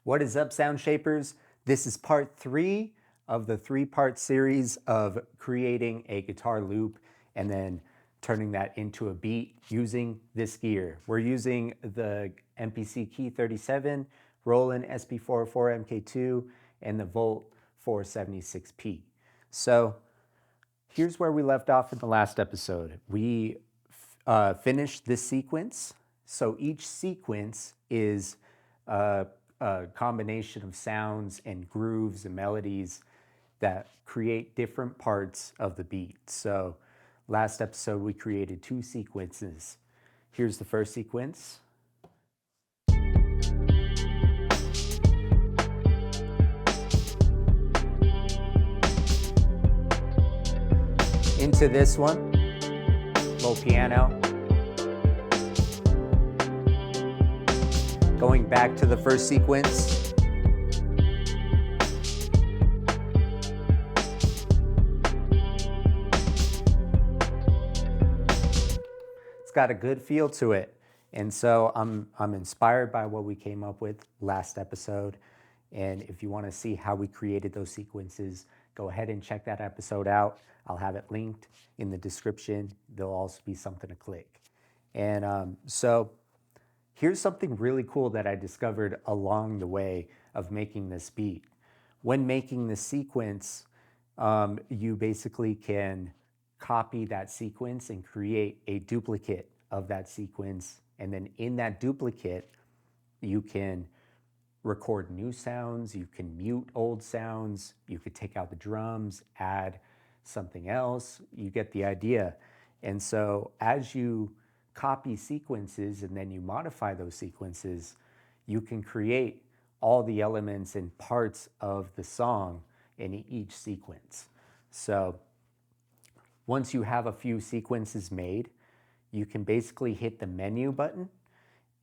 What is up, Sound Shapers? This is part 3 of the 3-part series of creating a guitar loop and then turning that into a beat using this gear. We're using the MPC Key 37, Roland SP404 MK2, and the Volt 476P. So here's where we left off in the last episode. We finished this sequence. So each sequence is a combination of sounds and grooves and melodies that create different parts of the beat. So last episode we created 2 sequences. Here's the first sequence. Into this one, low piano. Going back to the first sequence. It's got a good feel to it. And so I'm inspired by what we came up with last episode. And if you want to see how we created those sequences, go ahead and check that episode out. I'll have it linked in the description. There'll also be something to click. And so here's something really cool that I discovered along the way of making this beat. When making this sequence, you basically can copy that sequence and create a duplicate of that sequence. And then in that duplicate, you can record new sounds, you can mute old sounds, you could take out the drums, add something else. You get the idea. And so as you copy sequences and then you modify those sequences, you can create all the elements and parts of the song in each sequence. So once you have a few sequences made, you can basically hit the menu button,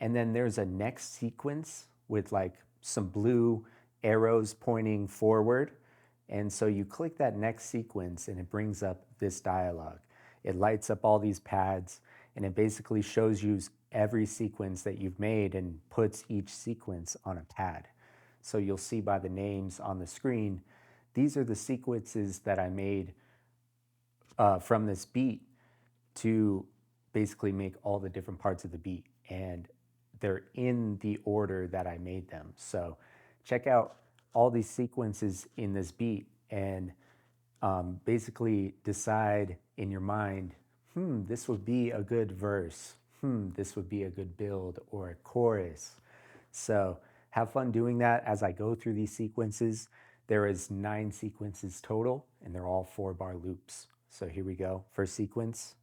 and then there's a next sequence with like some blue arrows pointing forward. And so you click that next sequence and it brings up this dialog. It lights up all these pads and it basically shows you every sequence that you've made and puts each sequence on a pad. So you'll see by the names on the screen, these are the sequences that I made from this beat to basically make all the different parts of the beat. And they're in the order that I made them. So check out all these sequences in this beat and basically decide in your mind, this would be a good verse. This would be a good build or a chorus. So have fun doing that as I go through these sequences. There is 9 sequences total, and they're all 4-bar loops. So here we go. First sequence.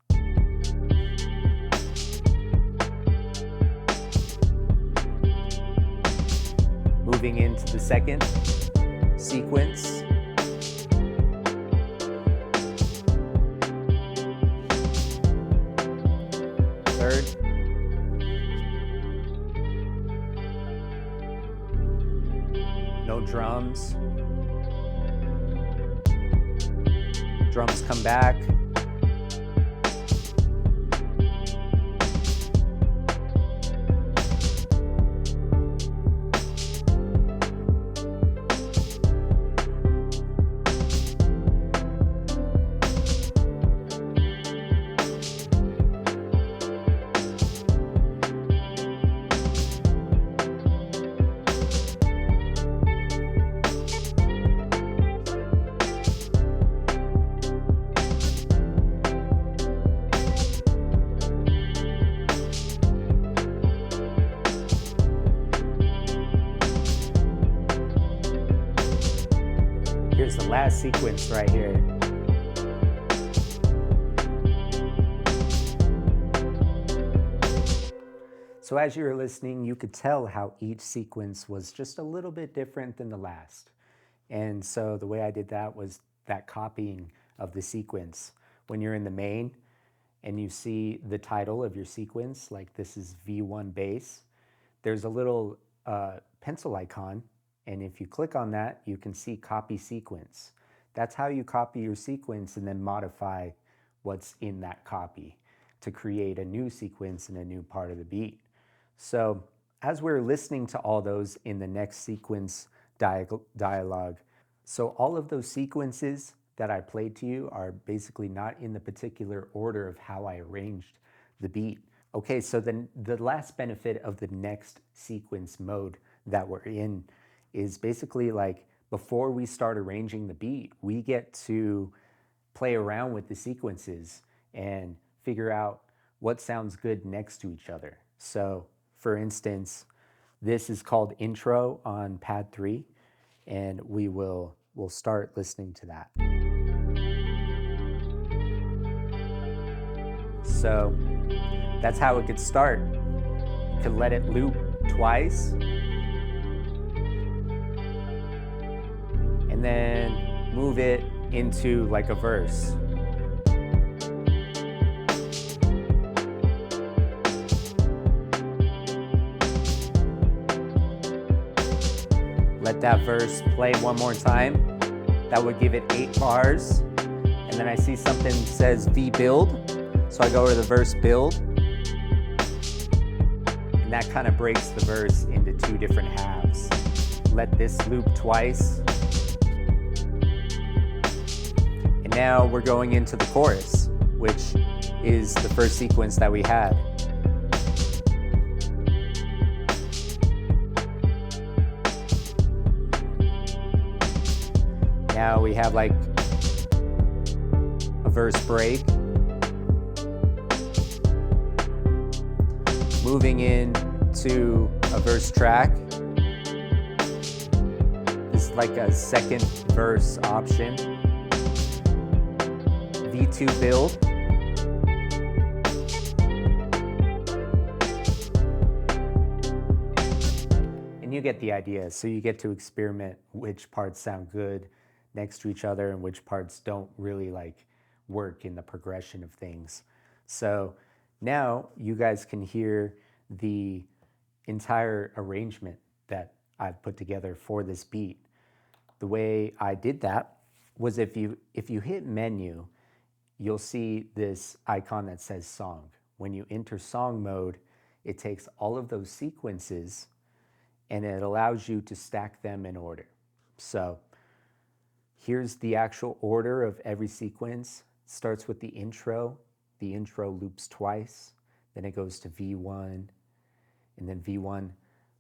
Moving into the second sequence. Third. No drums. Drums come back. Here's the last sequence right here. So as you were listening, you could tell how each sequence was just a little bit different than the last. And so the way I did that was that copying of the sequence. When you're in the main and you see the title of your sequence, like this is V1 bass, there's a little pencil icon. And if you click on that, you can see copy sequence. That's how you copy your sequence and then modify what's in that copy to create a new sequence and a new part of the beat. So as we're listening to all those in the next sequence dialogue, so all of those sequences that I played to you are basically not in the particular order of how I arranged the beat. Okay, so then the last benefit of the next sequence mode that we're in is basically like before we start arranging the beat, we get to play around with the sequences and figure out what sounds good next to each other. So for instance, this is called intro on pad 3, and we'll start listening to that. So that's how it could start. You could let it loop twice, and then move it into like a verse. Let that verse play one more time. That would give it 8 bars. And then I see something that says V build. So I go to the verse build. And that kind of breaks the verse into 2 different halves. Let this loop twice. And now we're going into the chorus, which is the first sequence that we had. Now we have like a verse break. Moving into a verse track. It's like a second verse option. V2 build. And you get the idea. So you get to experiment which parts sound good next to each other and which parts don't really like work in the progression of things. So now you guys can hear the entire arrangement that I've put together for this beat. The way I did that was if you hit menu, you'll see this icon that says song. When you enter song mode, it takes all of those sequences and it allows you to stack them in order. So here's the actual order of every sequence. It starts with the intro. The intro loops twice. Then it goes to V1. And then V1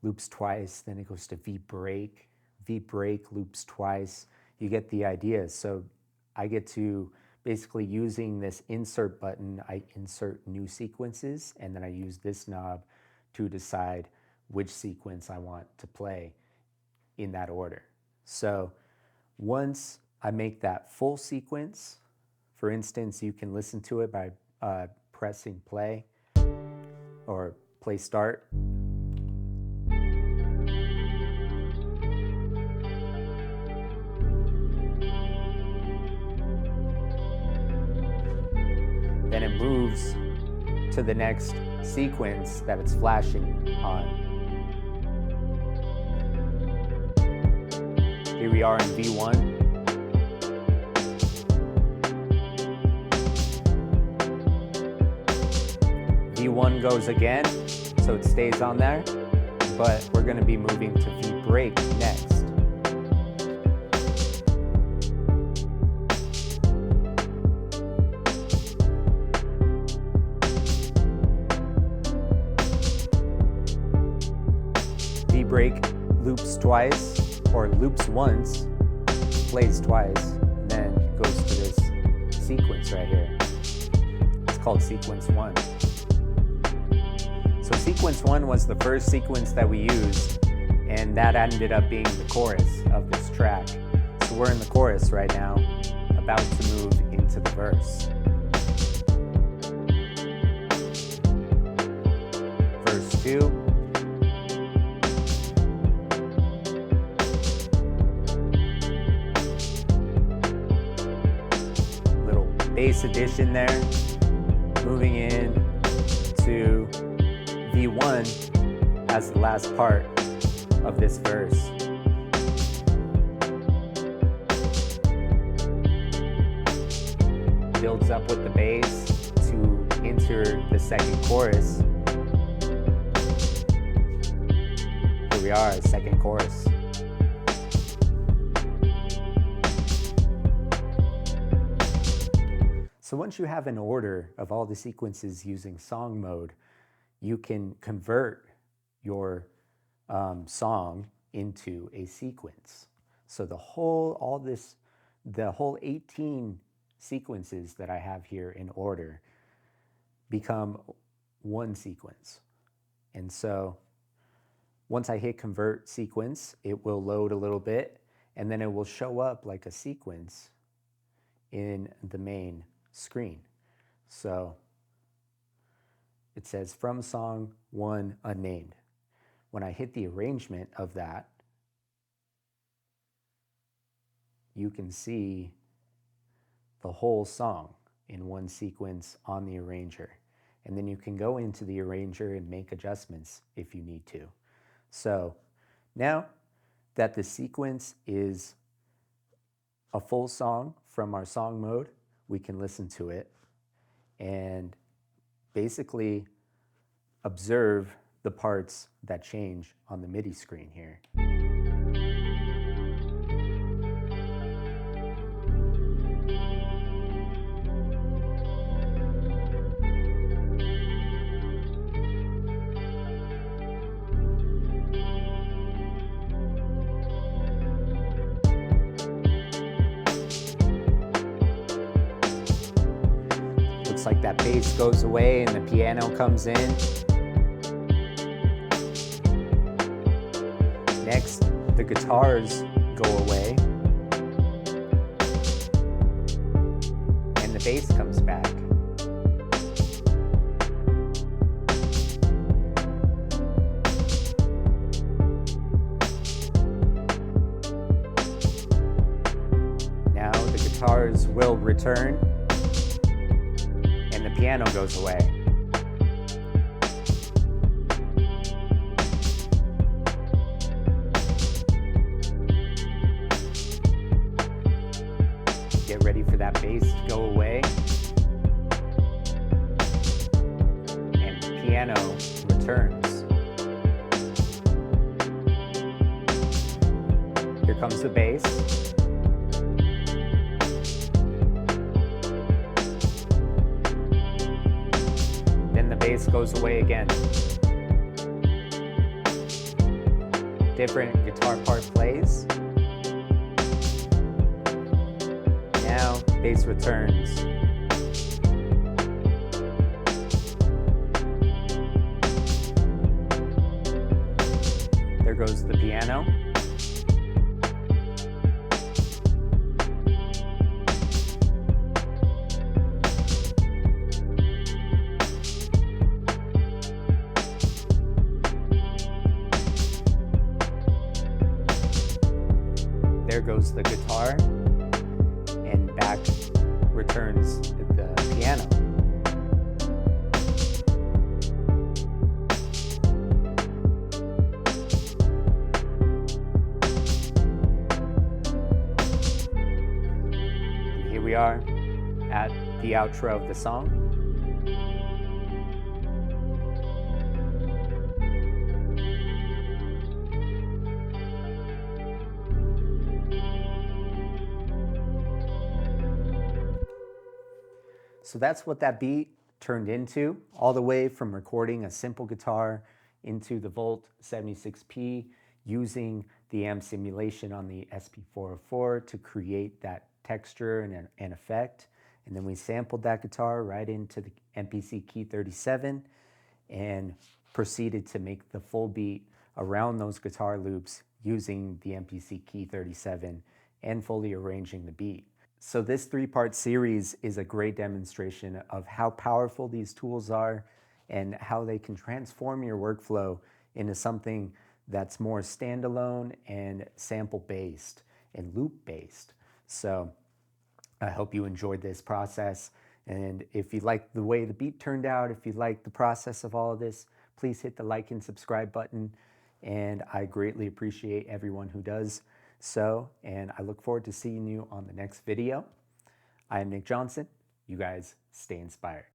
loops twice. Then it goes to V break. V break loops twice. You get the idea. So I get to, basically using this insert button, I insert new sequences. And then I use this knob to decide which sequence I want to play in that order. So once I make that full sequence, for instance, you can listen to it by pressing play or play start. Then it moves to the next sequence that it's flashing on. Here we are in V1. V1 goes again, so it stays on there, but we're going to be moving to V break next. V break loops twice, or loops once, plays twice, and then goes to this sequence right here. It's called sequence 1. So sequence 1 was the first sequence that we used, and that ended up being the chorus of this track. So we're in the chorus right now, about to move into the verse. Verse 2. Bass addition there, moving in to V1 as the last part of this verse. Builds up with the bass to enter the second chorus. we are, second chorus. So once you have an order of all the sequences using song mode, you can convert your song into a sequence. So the whole 18 sequences that I have here in order become one sequence. And so once I hit convert sequence, it will load a little bit, and then it will show up like a sequence in the main screen. So it says from song 1 unnamed. When I hit the arrangement of that, you can see the whole song in one sequence on the arranger. And then you can go into the arranger and make adjustments if you need to. So now that the sequence is a full song from our song mode, we can listen to it and basically observe the parts that change on the MIDI screen here. Looks like that bass goes away and the piano comes in. Next, the guitars go away and the bass comes back. Now the guitars will return and the piano goes away. Get ready for that bass to go away. And the piano returns. Here comes the bass. Then the bass goes away again. Different guitar part plays. Now, bass returns. There goes the piano. There goes the guitar, and back returns the piano. And here we are at the outro of the song. So that's what that beat turned into, all the way from recording a simple guitar into the Volt 76P using the amp simulation on the SP404 to create that texture and effect. And then we sampled that guitar right into the MPC Key 37 and proceeded to make the full beat around those guitar loops using the MPC Key 37 and fully arranging the beat. So this three-part series is a great demonstration of how powerful these tools are and how they can transform your workflow into something that's more standalone and sample-based and loop-based. So I hope you enjoyed this process. And if you like the way the beat turned out, if you like the process of all of this, please hit the like and subscribe button. And I greatly appreciate everyone who does so, and I look forward to seeing you on the next video. I am Nick Johnson. You guys stay inspired.